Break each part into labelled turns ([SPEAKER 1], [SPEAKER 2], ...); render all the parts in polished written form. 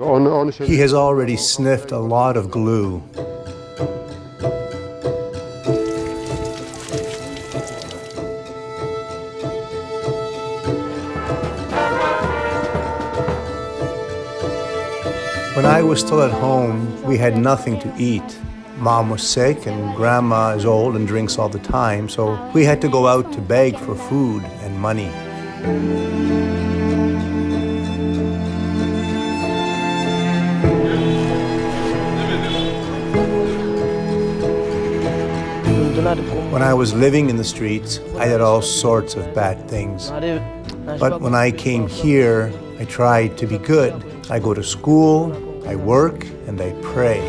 [SPEAKER 1] He has already sniffed a lot of glue. When I was still at home, we had nothing to eat. Mom was sick and Grandma is old and drinks all the time, so we had to go out to beg for food and money. When I was living in the streets, I did all sorts of bad things. But when I came here, I tried to be good. I go to school, I work, and I pray.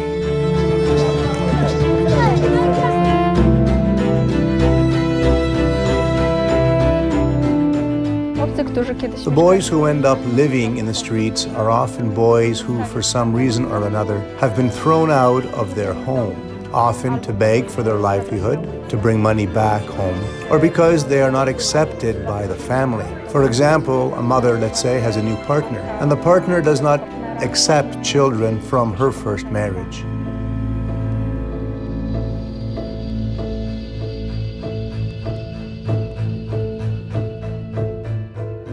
[SPEAKER 1] The boys who end up living in the streets are often boys who, for some reason or another, have been thrown out of their home, often to beg for their livelihood, to bring money back home, or because they are not accepted by the family. For example, a mother, let's say, has a new partner, and the partner does not accept children from her first marriage.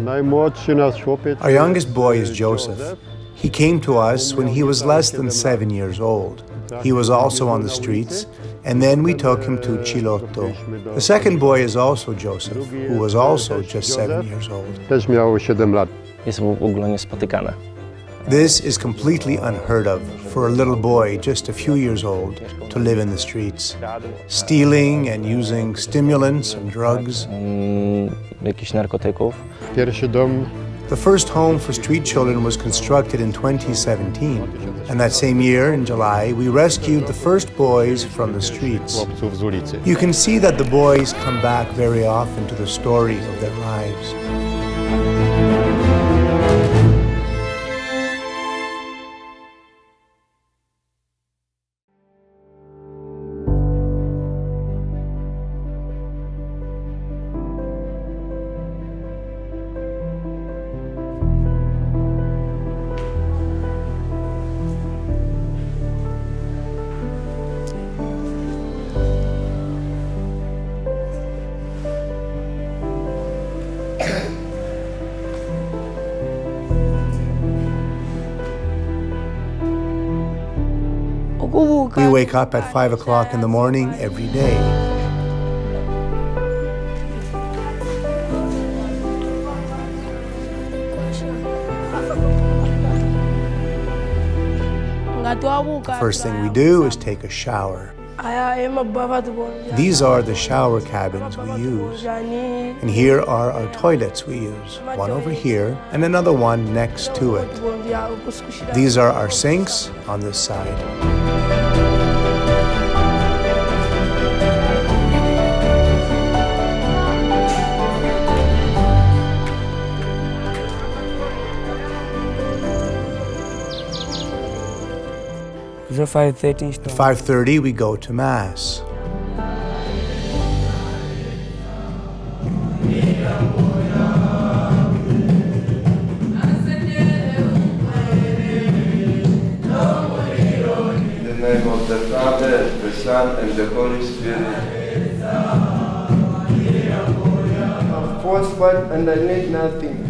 [SPEAKER 1] Our youngest boy is Joseph. He came to us when he was less than 7 years old. He was also on the streets, and then we took him to Ciloto. The second boy is also Joseph, who was also just 7 years old. This is completely unheard of for a little boy just a few years old to live in the streets, stealing and using stimulants and drugs. The first home for street children was constructed in 2017, and that same year, in July, we rescued the first boys from the streets. You can see that the boys come back very often to the story of their lives. We wake up at 5 o'clock in the morning every day. The first thing we do is take a shower. These are the shower cabins we use. And here are our toilets we use, one over here and another one next to it. These are our sinks on this side. At 5:30 we go to Mass.
[SPEAKER 2] In the name of the Father, the Son, and the Holy Spirit.
[SPEAKER 3] I'm forceful and I need nothing.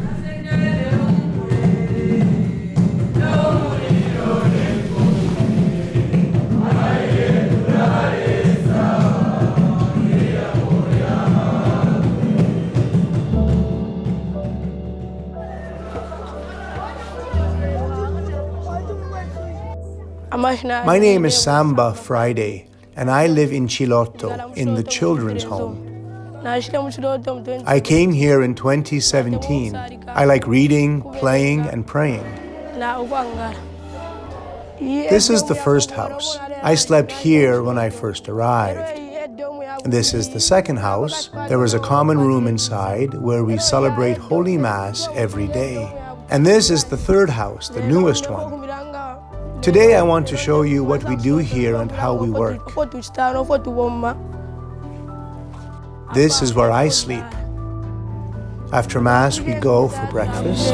[SPEAKER 1] My name is Samba Friday, and I live in Ciloto, in the children's home. I came here in 2017. I like reading, playing, and praying. This is the first house. I slept here when I first arrived. This is the second house. There is a common room inside where we celebrate Holy Mass every day. And this is the third house, the newest one. Today I want to show you what we do here and how we work. This is where I sleep. After Mass, we go for breakfast.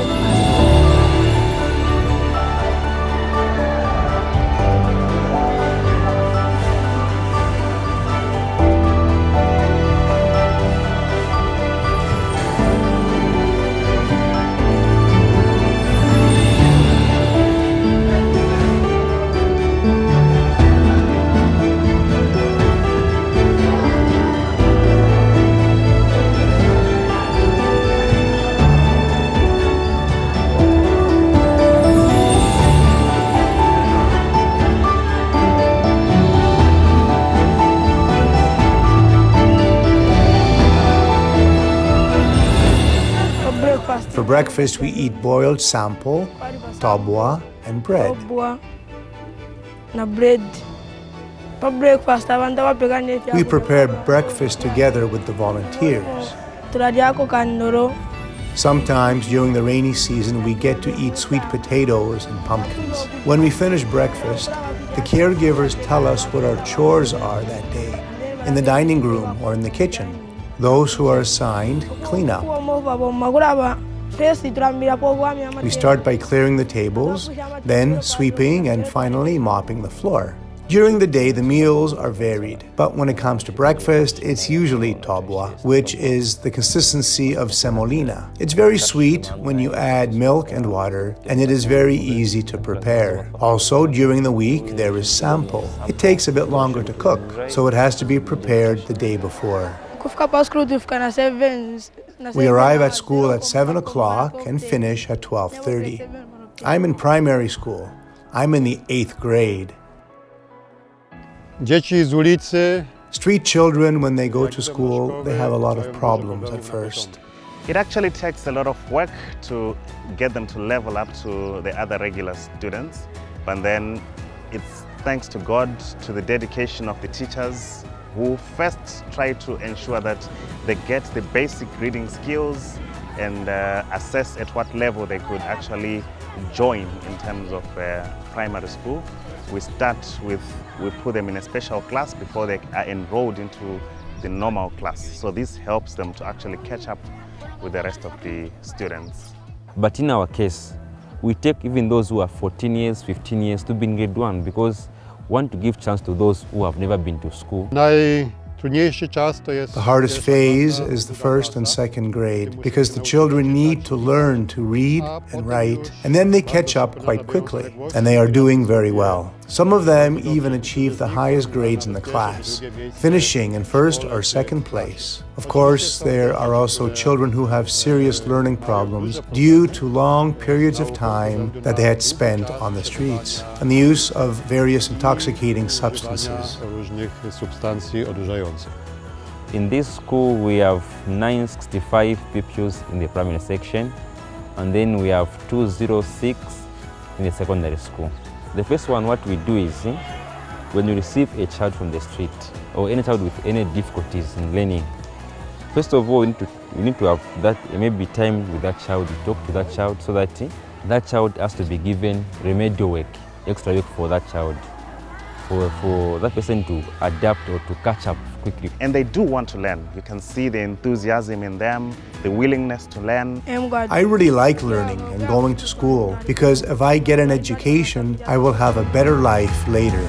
[SPEAKER 1] For breakfast, we eat boiled sample, tobwa, and bread. We prepare breakfast together with the volunteers. Sometimes during the rainy season, we get to eat sweet potatoes and pumpkins. When we finish breakfast, the caregivers tell us what our chores are that day, in the dining room or in the kitchen. Those who are assigned clean up. We start by clearing the tables, then sweeping, and finally mopping the floor. During the day, the meals are varied, but when it comes to breakfast, it's usually tobwa, which is the consistency of semolina. It's very sweet when you add milk and water, and it is very easy to prepare. Also, during the week, there is sample. It takes a bit longer to cook, so it has to be prepared the day before. We arrive at school at 7 o'clock and finish at 12:30. I'm in primary school. I'm in the 8th grade. Street children, when they go to school, they have a lot of problems at first.
[SPEAKER 4] It actually takes a lot of work to get them to level up to the other regular students, but then it's thanks to God, to the dedication of the teachers who first try to ensure that they get the basic reading skills and assess at what level they could actually join in terms of primary school. We put them in a special class before they are enrolled into the normal class. So this helps them to actually catch up with the rest of the students.
[SPEAKER 5] But in our case, we take even those who are 14 years, 15 years to be in grade 1 because we want to give chance to those who have never been to school.
[SPEAKER 1] The hardest phase is the 1st and 2nd grade because the children need to learn to read and write, and then they catch up quite quickly, and they are doing very well. Some of them even achieve the highest grades in the class, finishing in 1st or 2nd place. Of course, there are also children who have serious learning problems due to long periods of time that they had spent on the streets and the use of various intoxicating substances.
[SPEAKER 5] In this school, we have 965 pupils in the primary section, and then we have 206 in the secondary school. The first one, what we do is, when you receive a child from the street, or any child with any difficulties in learning, first of all, we need to have that maybe time with that child, to talk to that child, so that that child has to be given remedial work, extra work for that child, for that person to adapt or to catch up quickly.
[SPEAKER 4] And they do want to learn. You can see the enthusiasm in them, the willingness to learn.
[SPEAKER 1] I really like learning and going to school because if I get an education, I will have a better life later.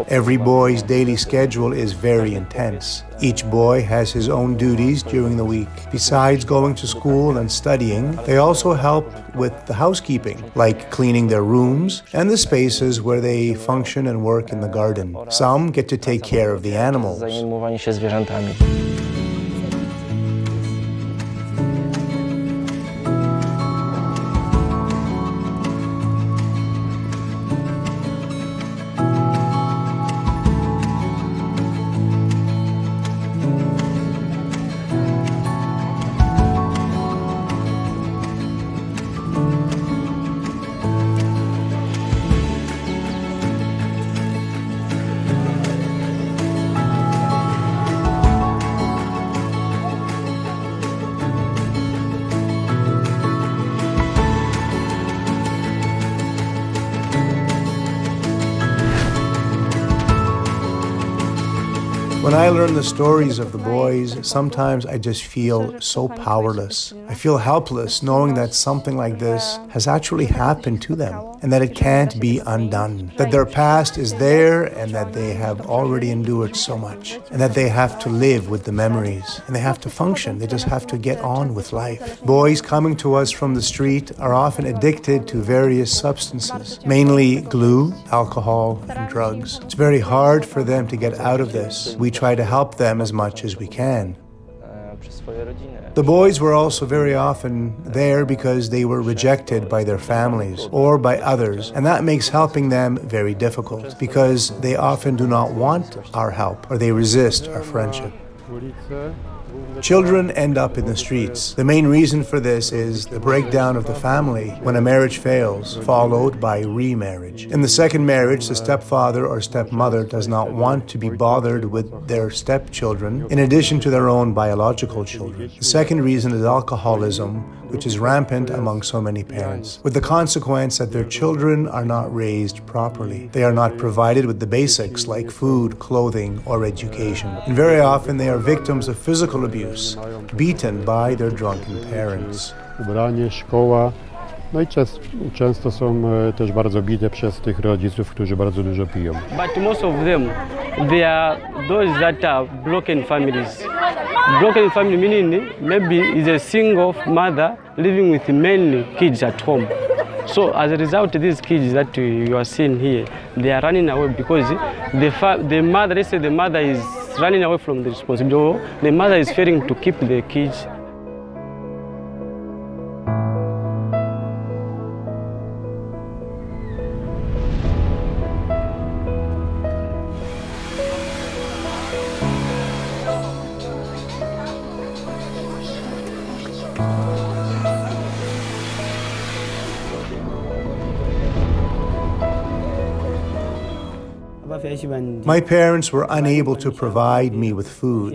[SPEAKER 1] Every boy's daily schedule is very intense. Each boy has his own duties during the week. Besides going to school and studying, they also help with the housekeeping, like cleaning their rooms and the spaces where they function and work in the garden. Some get to take care of the animals. When I learn the stories of the boys, sometimes I just feel so powerless. I feel helpless knowing that something like this has actually happened to them and that it can't be undone. That their past is there and that they have already endured so much and that they have to live with the memories and they have to function. They just have to get on with life. Boys coming to us from the street are often addicted to various substances, mainly glue, alcohol, and drugs. It's very hard for them to get out of this. We try to help them as much as we can. The boys were also very often there because they were rejected by their families or by others, and that makes helping them very difficult because they often do not want our help or they resist our friendship. Children end up in the streets. The main reason for this is the breakdown of the family when a marriage fails, followed by remarriage. In the second marriage, the stepfather or stepmother does not want to be bothered with their stepchildren in addition to their own biological children. The second reason is alcoholism, which is rampant among so many parents, with the consequence that their children are not raised properly. They are not provided with the basics like food, clothing, or education. And very often they are victims of physical abuse, beaten by their drunken parents.
[SPEAKER 6] Ubranie, szkoła. No i często są też bardzo bite przez tych rodziców, którzy bardzo dużo piją.
[SPEAKER 7] But most of them, they are those that are broken families. Broken family meaning maybe is a single mother living with many kids at home. So as a result, these kids that you are seeing here, they are running away because the mother, let's say the mother is running away from the responsibility. The mother is failing to keep the kids.
[SPEAKER 1] My parents were unable to provide me with food,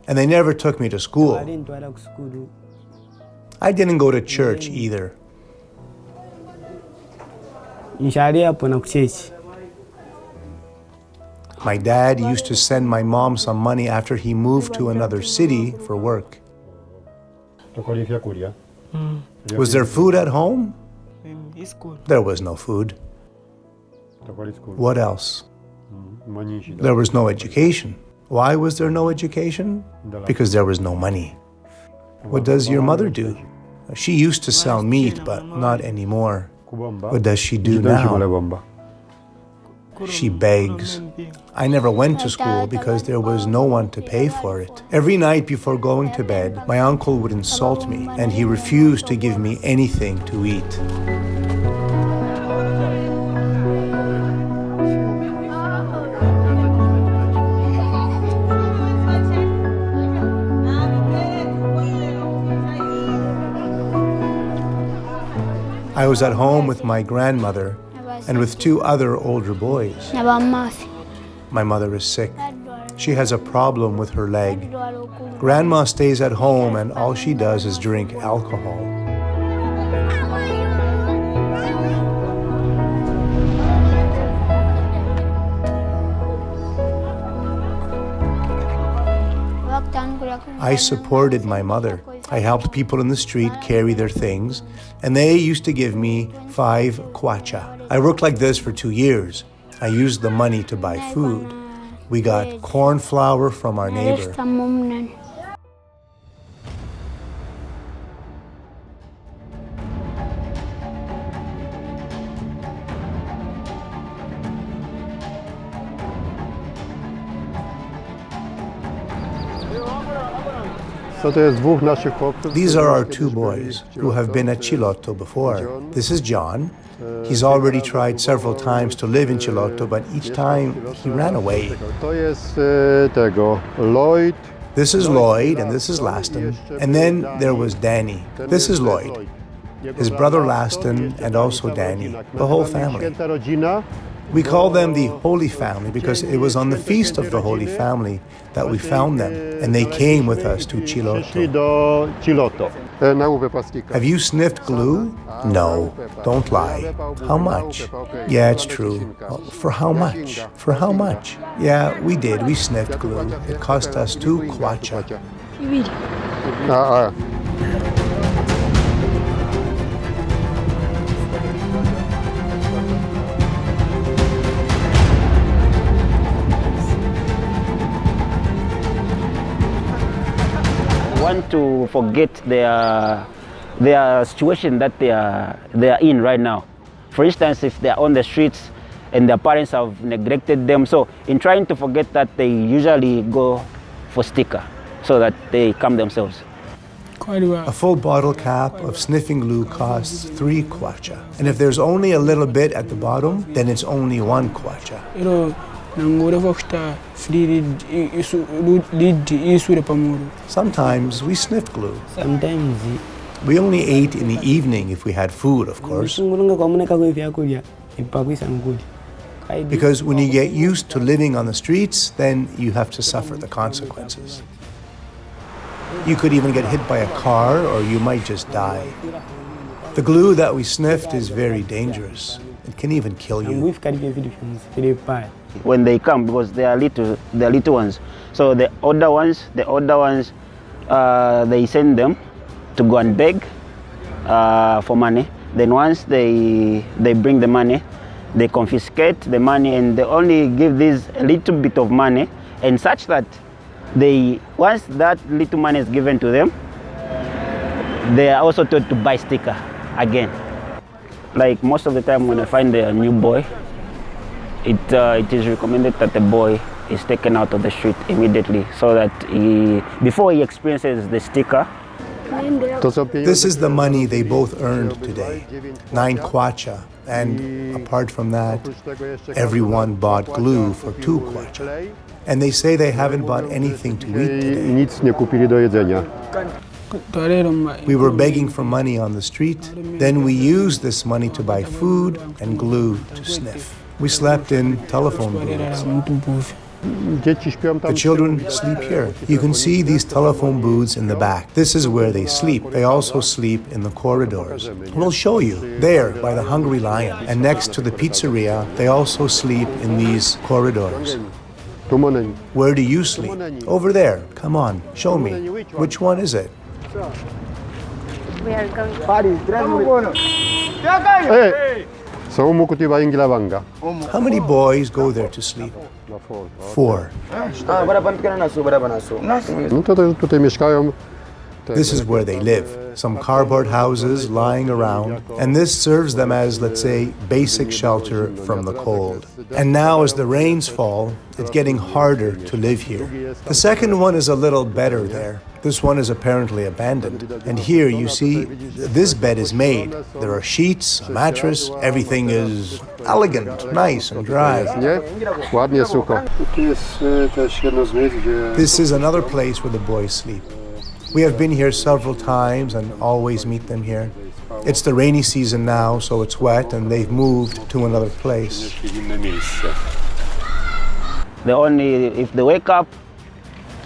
[SPEAKER 1] and they never took me to school. I didn't go to church either. My dad used to send my mom some money after he moved to another city for work. Was there food at home? There was no food. What else? There was no education. Why was there no education? Because there was no money. What does your mother do? She used to sell meat, but not anymore. What does she do now? She begs. I never went to school because there was no one to pay for it. Every night before going to bed, my uncle would insult me, and he refused to give me anything to eat. I was at home with my grandmother and with two other older boys. My mother is sick. She has a problem with her leg. Grandma stays at home and all she does is drink alcohol. I supported my mother. I helped people in the street carry their things, and they used to give me 5 kwacha. I worked like this for 2 years. I used the money to buy food. We got corn flour from our neighbor. These are our 2 boys who have been at Ciloto before. This is John. He's already tried several times to live in Ciloto, but each time he ran away. This is Lloyd and this is Laston. And then there was Danny. This is Lloyd, his brother Laston, and also Danny, the whole family. We call them the Holy Family because it was on the Feast of the Holy Family that we found them, and they came with us to Ciloto. Have you sniffed glue? No, don't lie. How much? Yeah, it's true. Well, for how much? For how much? Yeah, we did. We sniffed glue. It cost us 2 kwacha.
[SPEAKER 8] Want to forget their situation that they are in right now. For instance, if they are on the streets and their parents have neglected them, so in trying to forget that, they usually go for sticker so that they calm themselves.
[SPEAKER 1] A full bottle cap of sniffing glue costs 3 kwacha. And if there's only a little bit at the bottom, then it's only 1 kwacha. Sometimes we sniffed glue.
[SPEAKER 7] Sometimes
[SPEAKER 1] We only ate in the evening if we had food, of course. Because when you get used to living on the streets, then you have to suffer the consequences. You could even get hit by a car, or you might just die. The glue that we sniffed is very dangerous. It can even kill you.
[SPEAKER 8] When they come, because they are little ones. So the older ones, they send them to go and beg for money. Then once they bring the money, they confiscate the money, and they only give this a little bit of money, and such that once that little money is given to them, they are also told to buy sticker again. Like most of the time when I find a new boy, it is recommended that the boy is taken out of the street immediately, so that before he experiences the sticker.
[SPEAKER 1] This is the money they both earned today, 9 kwacha, and apart from that, everyone bought glue for 2 kwacha. And they say they haven't bought anything to eat today. We were begging for money on the street, then we used this money to buy food and glue to sniff. We slept in telephone booths. The children sleep here. You can see these telephone booths in the back. This is where they sleep. They also sleep in the corridors. We'll show you. There, by the Hungry Lion. And next to the pizzeria, they also sleep in these corridors. Where do you sleep? Over there. Come on, show me. Which one is it?
[SPEAKER 9] We are going.
[SPEAKER 1] How many boys go there to sleep? 4. This is where they live. Some cardboard houses lying around, and this serves them as, let's say, basic shelter from the cold. And now as the rains fall, it's getting harder to live here. The second one is a little better there. This one is apparently abandoned. And here you see, this bed is made. There are sheets, a mattress, everything is elegant, nice and dry. This is another place where the boys sleep. We have been here several times and always meet them here. It's the rainy season now, so it's wet, and they've moved to another place.
[SPEAKER 8] If they wake up,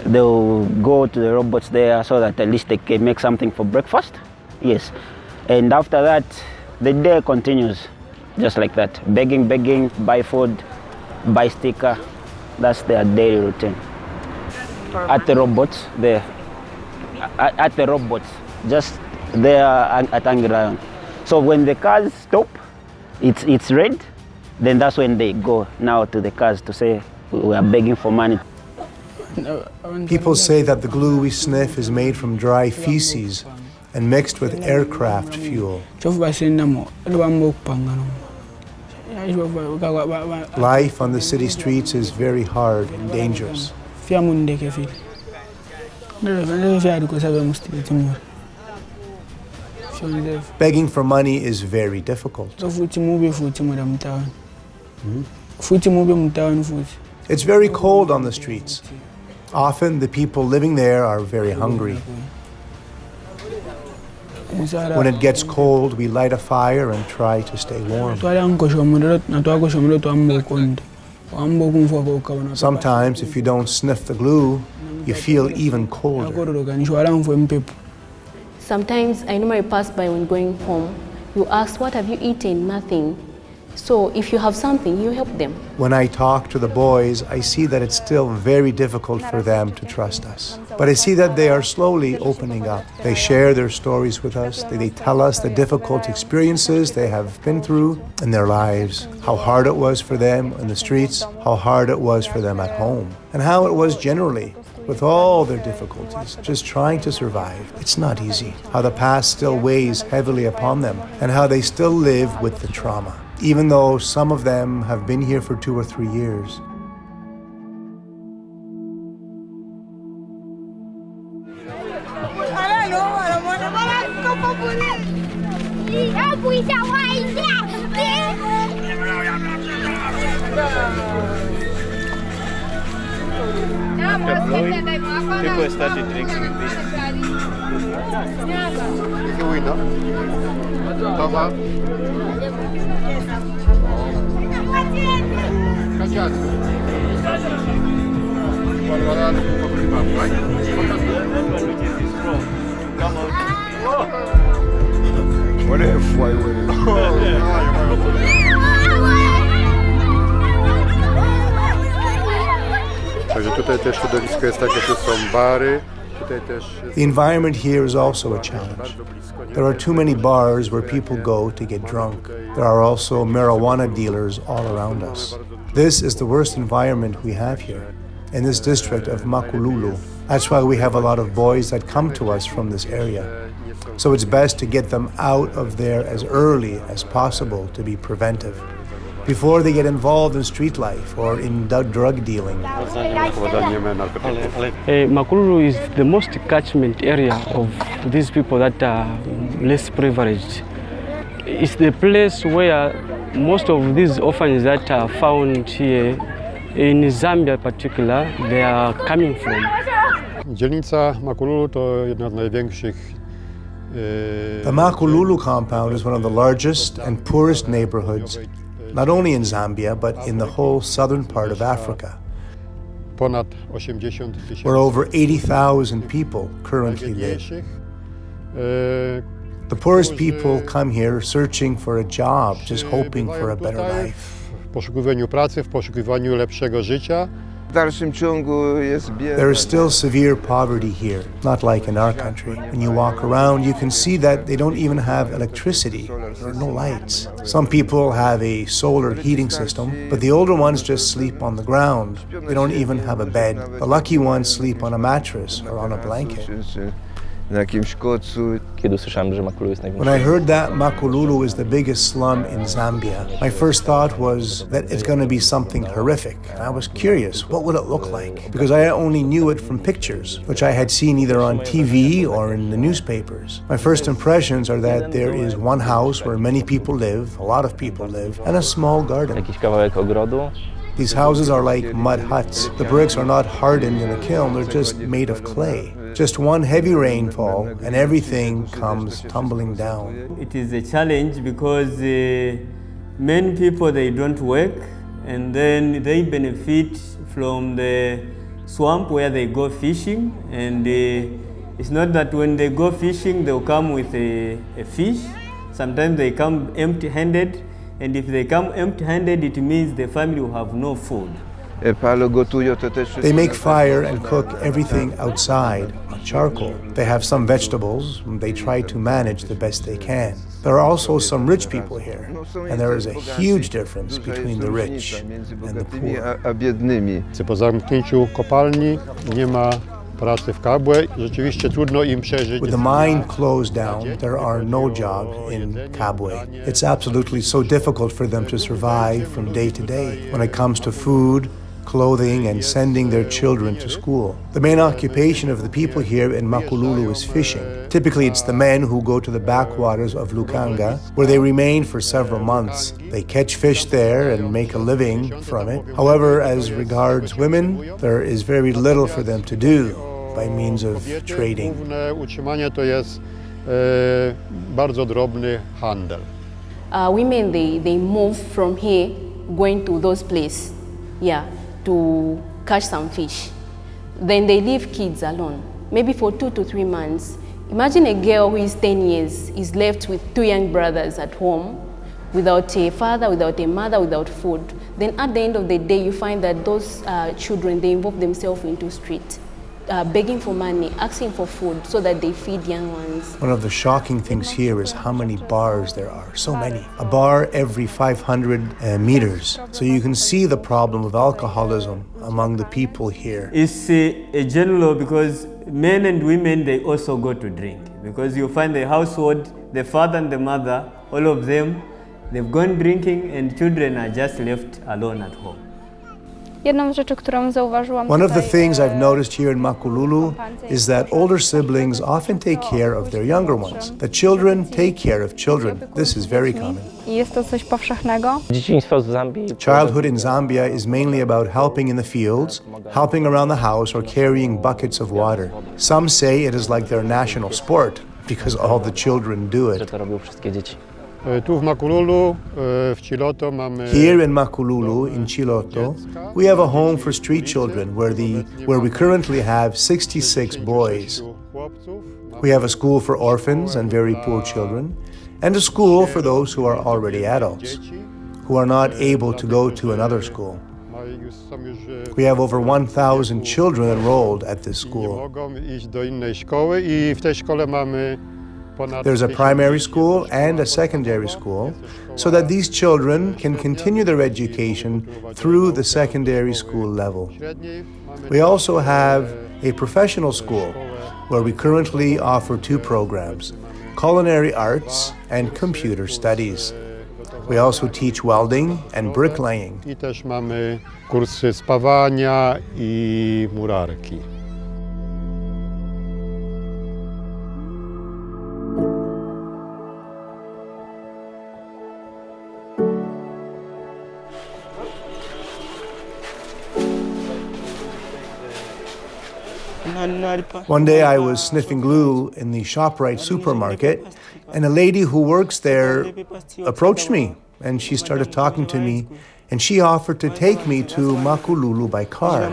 [SPEAKER 8] they'll go to the robots there so that at least they can make something for breakfast. Yes. And after that, the day continues just like that. Begging, buy food, buy sticker. That's their daily routine. At the robots, just there at Hungry Lion. So when the cars stop, it's red, then that's when they go now to the cars to say, we are begging for money.
[SPEAKER 1] People say that the glue we sniff is made from dry feces and mixed with aircraft fuel. Life on the city streets is very hard and dangerous. Begging for money is very difficult. It's very cold on the streets. Often the people living there are very hungry. When it gets cold, we light a fire and try to stay warm. Sometimes, if you don't sniff the glue, you feel even colder.
[SPEAKER 9] Sometimes I normally pass by when going home. You ask, what have you eaten? Nothing. So if you have something, you help them.
[SPEAKER 1] When I talk to the boys, I see that it's still very difficult for them to trust us. But I see that they are slowly opening up. They share their stories with us. They tell us the difficult experiences they have been through in their lives, how hard it was for them in the streets, how hard it was for them at home, and how it was generally with all their difficulties, just trying to survive. It's not easy. How the past still weighs heavily upon them, and how they still live with the trauma, even though some of them have been here for 2 or 3 years.
[SPEAKER 4] People started drinking this.
[SPEAKER 6] Także tutaj też środowisko jest takie, że są bary.
[SPEAKER 1] The environment here is also a challenge. There are too many bars where people go to get drunk. There are also marijuana dealers all around us. This is the worst environment we have here in this district of Makululu. That's why we have a lot of boys that come to us from this area. So it's best to get them out of there as early as possible to be preventive, before they get involved in street life or in drug dealing.
[SPEAKER 7] Makululu is the most catchment area of these people that are less privileged. It's the place where most of these orphans that are found here, in Zambia in particular, they are coming from.
[SPEAKER 6] Dzielnica Makululu to jedna z największych.
[SPEAKER 1] The Makululu compound is one of the largest and poorest neighborhoods, not only in Zambia, but in the whole southern part of Africa, where over 80,000 people currently live. The poorest people come here searching for a job, just hoping for a better life.
[SPEAKER 6] W poszukiwaniu pracy, w poszukiwaniu lepszego życia.
[SPEAKER 1] There is still severe poverty here, not like in our country. When you walk around, you can see that they don't even have electricity. There are no lights. Some people have a solar heating system, but the older ones just sleep on the ground. They don't even have a bed. The lucky ones sleep on a mattress or on a blanket. When I heard that Makululu is the biggest slum in Zambia, my first thought was that it's going to be something horrific. I was curious, what would it look like? Because I only knew it from pictures, which I had seen either on TV or in the newspapers. My first impressions are that there is one house where many people live, a lot of people live, and a small garden. These houses are like mud huts. The bricks are not hardened in a kiln, they're just made of clay. Just one heavy rainfall and everything comes tumbling down.
[SPEAKER 10] It is a challenge because many people, they don't work, and then they benefit from the swamp where they go fishing, and it's not that when they go fishing they'll come with a fish. Sometimes they come empty-handed, and if they come empty-handed, it means the family will have no food.
[SPEAKER 1] They make fire and cook everything outside on charcoal. They have some vegetables. They try to manage the best they can. There are also some rich people here, and there is a huge difference between the rich and the poor.
[SPEAKER 6] Po zamknięciu kopalni nie ma pracy w Kabwe. Rzeczywiście trudno im przeżyć.
[SPEAKER 1] With the mine closed down, there are no jobs in Kabwe. It's absolutely so difficult for them to survive from day to day when it comes to food, clothing, and sending their children to school. The main occupation of the people here in Makululu is fishing. Typically, it's the men who go to the backwaters of Lukanga, where they remain for several months. They catch fish there and make a living from it. However, as regards women, there is very little for them to do by means of trading.
[SPEAKER 6] Główne utrzymanie to jest bardzo drobny handel.
[SPEAKER 9] Women, they move from here, going to those places, to catch some fish. Then they leave kids alone. Maybe for 2 to 3 months, Imagine a girl who is 10 years is left with 2 young brothers at home, without a father, without a mother, without food. Then at the end of the day, you find that those children, they involve themselves into street, begging for money, asking for food so that they feed young ones.
[SPEAKER 1] One of the shocking things here is how many bars there are, so many. A bar every 500 meters. So you can see the problem of alcoholism among the people here.
[SPEAKER 10] It's a general because men and women, they also go to drink. Because you find the household, the father and the mother, all of them, they've gone drinking and children are just left alone at home.
[SPEAKER 1] One of the things I've noticed here in Makululu is that older siblings often take care of their younger ones. The children take care of children. This is very common. Childhood in Zambia is mainly about helping in the fields, helping around the house, or carrying buckets of water. Some say it is like their national sport because all the children do it.
[SPEAKER 6] Tu w Makululu, w Ciloto mamy...
[SPEAKER 1] Here in Makululu, in Ciloto, we have a home for street children where we currently have 66 boys. We have a school for orphans and very poor children, and a school for those who are already adults, who are not able to go to another school. We have over 1,000 children enrolled at this school. There's a primary school and a secondary school, so that these children can continue their education through the secondary school level. We also have a professional school, where we currently offer 2 programs, culinary arts and computer studies. We also teach welding and bricklaying.
[SPEAKER 6] I też mamy kursy spawania i murarki.
[SPEAKER 1] One day I was sniffing glue in the ShopRite supermarket, and a lady who works there approached me, and she started talking to me, and she offered to take me to Makululu by car.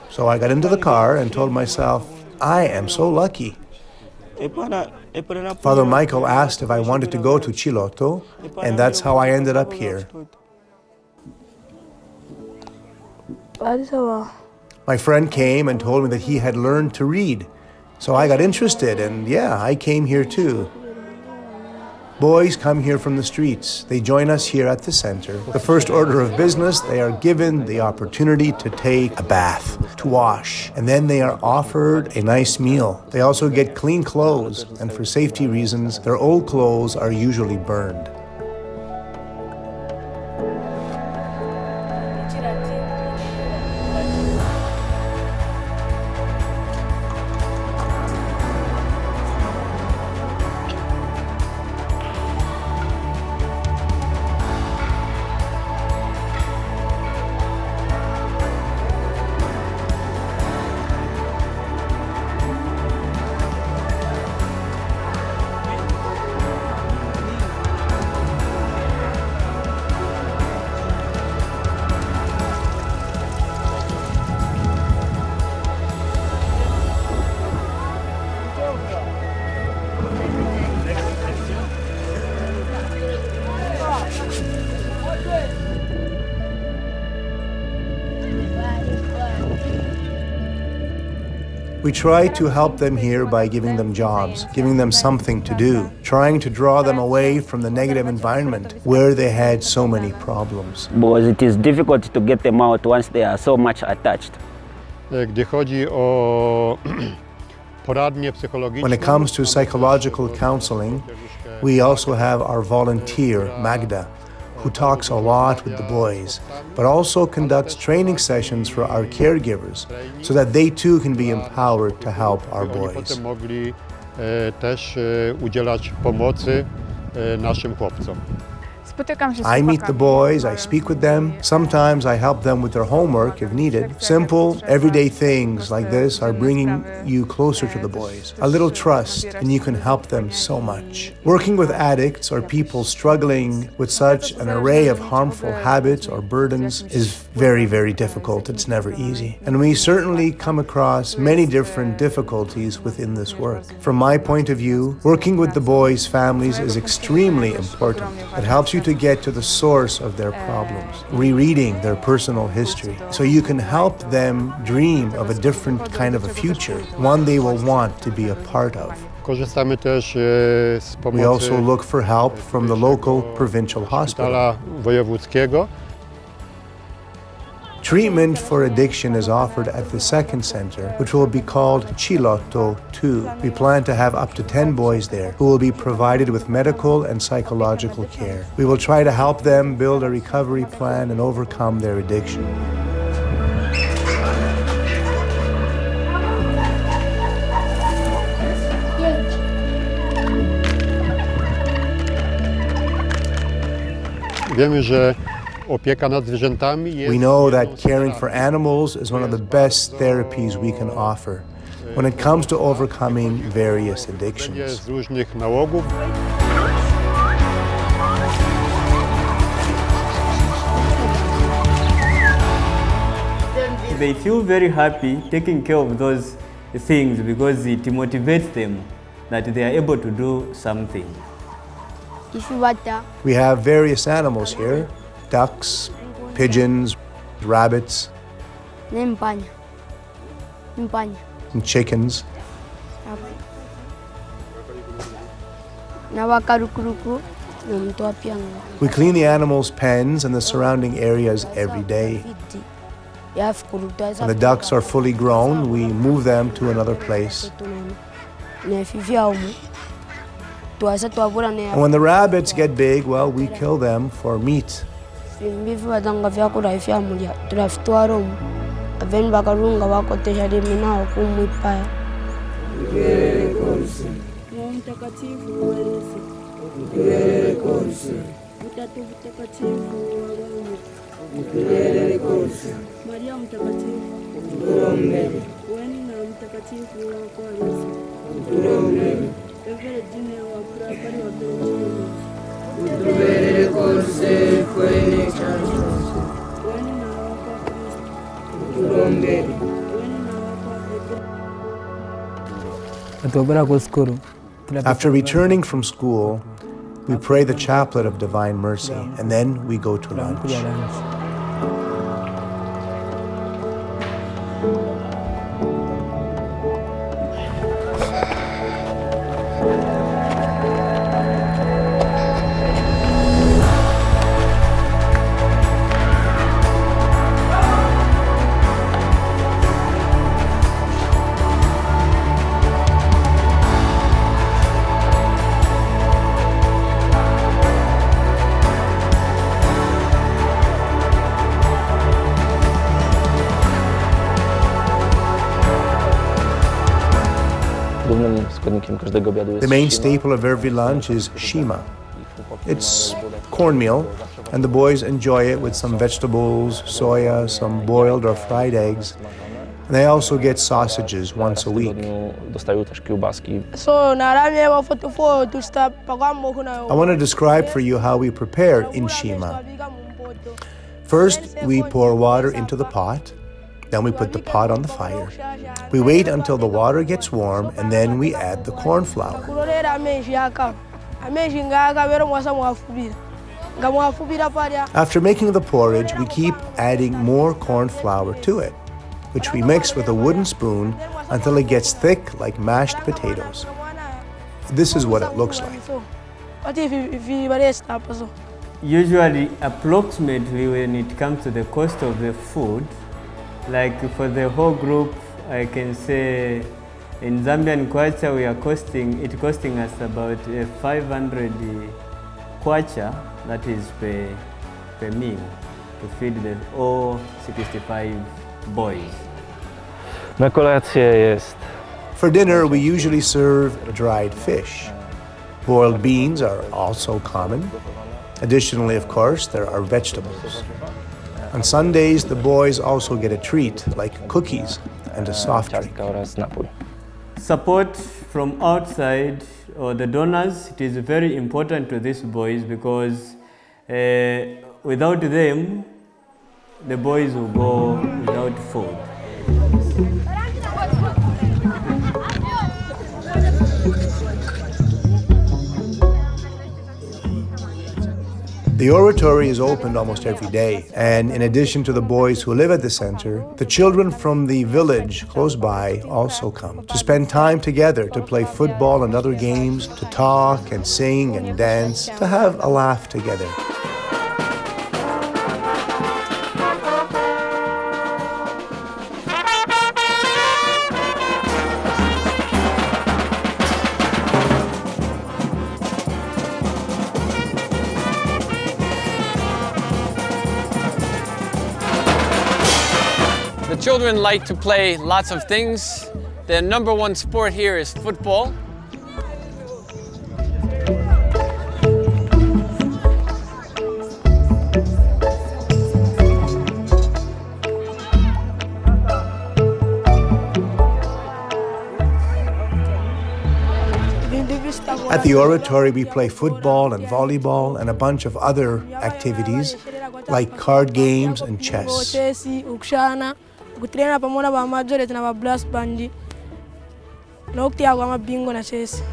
[SPEAKER 1] So I got into the car and told myself, I am so lucky. Father Michael asked if I wanted to go to Ciloto, and that's how I ended up here. My friend came and told me that he had learned to read. So I got interested, and yeah, I came here too. Boys come here from the streets. They join us here at the center. The first order of business, they are given the opportunity to take a bath, to wash, and then they are offered a nice meal. They also get clean clothes, and for safety reasons, their old clothes are usually burned. We try to help them here by giving them jobs, giving them something to do, trying to draw them away from the negative environment where they had so many problems.
[SPEAKER 8] Because it is difficult to get them out once they are so much attached.
[SPEAKER 6] Gdy chodzi o poradnie psychologiczne,
[SPEAKER 1] when it comes to psychological counseling, we also have our volunteer, Magda, who talks a lot with the boys, but also conducts training sessions for our caregivers so that they too can be empowered to help our boys.
[SPEAKER 6] mogli też udzielać pomocy naszym chłopcom.
[SPEAKER 1] I meet the boys, I speak with them. Sometimes I help them with their homework if needed. Simple, everyday things like this are bringing you closer to the boys. A little trust, and you can help them so much. Working with addicts or people struggling with such an array of harmful habits or burdens is very, very difficult. It's never easy. And we certainly come across many different difficulties within this work. From my point of view, working with the boys' families is extremely important. It helps you to get to the source of their problems, rereading their personal history, so you can help them dream of a different kind of a future, one they will want to be a part of.
[SPEAKER 6] Korzystamy też z pomocy
[SPEAKER 1] We also look for help from the local provincial hospital.
[SPEAKER 6] szpitala wojewódzkiego.
[SPEAKER 1] Treatment for addiction is offered at the second center, which will be called Ciloto 2. We plan to have up to 10 boys there who will be provided with medical and psychological care. We will try to help them build a recovery plan and overcome their addiction.
[SPEAKER 6] Wiemy, że opieka nad zwierzętami jest
[SPEAKER 1] We know that caring for animals is one of the best therapies we can offer when it comes to overcoming various addictions.
[SPEAKER 6] z różnych nałogów.
[SPEAKER 10] They feel very happy taking care of those things because it motivates them that they are able to do something.
[SPEAKER 1] We have various animals here: ducks, pigeons, rabbits, and chickens. We clean the animals' pens and the surrounding areas every day. When the ducks are fully grown, we move them to another place. And when the rabbits get big, well, we kill them for meat. After returning from school, we pray the chaplet of Divine Mercy, and then we go to lunch. The main staple of every lunch is shima. It's cornmeal, and the boys enjoy it with some vegetables, soya, some boiled or fried eggs. And they also get sausages once a week. I want to describe for you how we prepare in shima. First, we pour water into the pot. Then we put the pot on the fire. We wait until the water gets warm, and then we add the corn flour. After making the porridge, we keep adding more corn flour to it, which we mix with a wooden spoon until it gets thick like mashed potatoes. This is what it looks like.
[SPEAKER 10] Usually, approximately when it comes to the cost of the food, like for the whole group, I can say in Zambian kwacha it costing us about 500 kwacha, that is per meal, to feed the all 65 boys.
[SPEAKER 11] Na kolację jest.
[SPEAKER 1] For dinner, we usually serve dried fish. Boiled beans are also common. Additionally, of course, there are vegetables. On Sundays, the boys also get a treat, like cookies and a soft drink.
[SPEAKER 10] Support from outside or the donors, it is very important to these boys because without them, the boys will go without food.
[SPEAKER 1] The oratory is opened almost every day, and in addition to the boys who live at the center, the children from the village close by also come to spend time together, to play football and other games, to talk and sing and dance, to have a laugh together.
[SPEAKER 12] The children like to play lots of things. Their number one sport here is football.
[SPEAKER 1] At the oratory, we play football and volleyball and a bunch of other activities like card games and chess.
[SPEAKER 13] Kutrena pamoja na majority na blast band na uktia kwa mabingo na chess.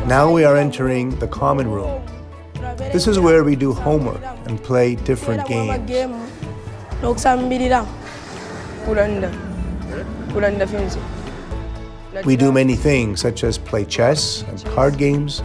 [SPEAKER 1] Now we are entering the common room. This is where we do homework and play different games. We do many things, such as play chess and card games.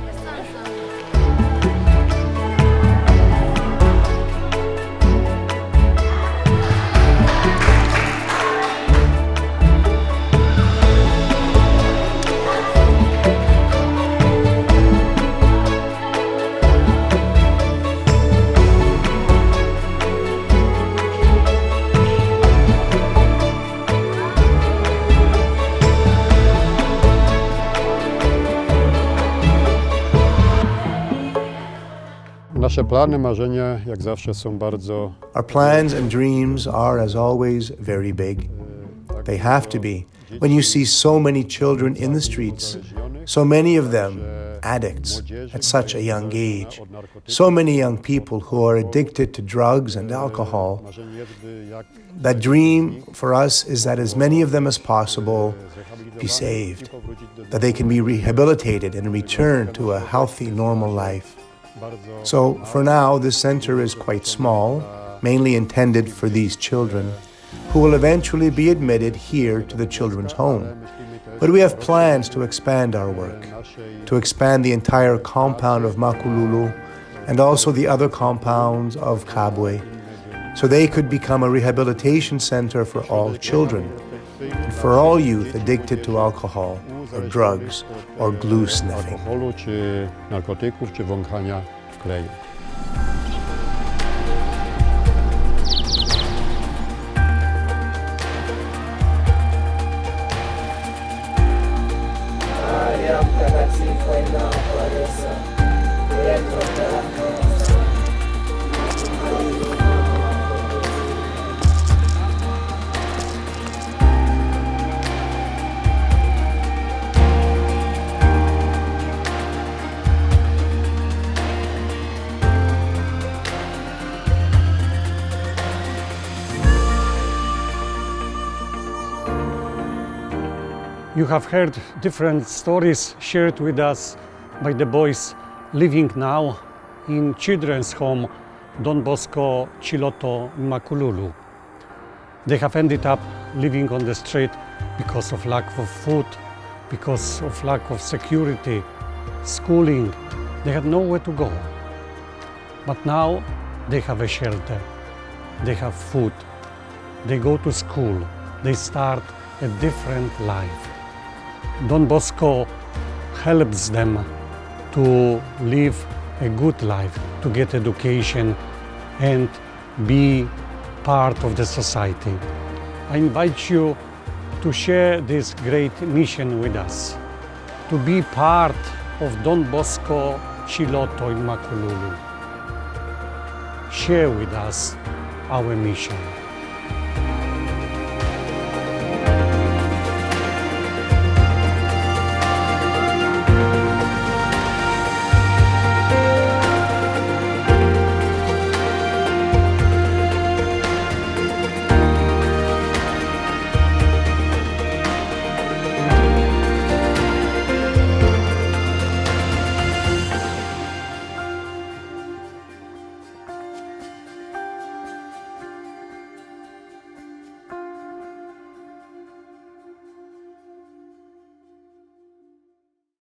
[SPEAKER 6] Nasze plany, marzenia, jak zawsze, są bardzo.
[SPEAKER 1] Our plans and dreams are, as always, very big. They have to be. When you see so many children in the streets, so many of them addicts at such a young age, so many young people who are addicted to drugs and alcohol, that dream for us is that as many of them as possible be saved, that they can be rehabilitated and return to a healthy, normal life. So for now, this center is quite small, mainly intended for these children, who will eventually be admitted here to the children's home. But we have plans to expand our work, to expand the entire compound of Makululu and also the other compounds of Kabwe, so they could become a rehabilitation center for all children and for all youth addicted to alcohol or drugs or glue sniffing.
[SPEAKER 6] Alkoholu, czy narkotyków, czy wąchania w kleju.
[SPEAKER 14] You have heard different stories shared with us by the boys living now in children's home Don Bosco, Ciloto, Makululu. They have ended up living on the street because of lack of food, because of lack of security, schooling. They had nowhere to go. But now they have a shelter, they have food, they go to school, they start a different life. Don Bosco helps them to live a good life, to get education and be part of the society. I invite you to share this great mission with us, to be part of Don Bosco Ciloto in Makululu. Share with us our mission.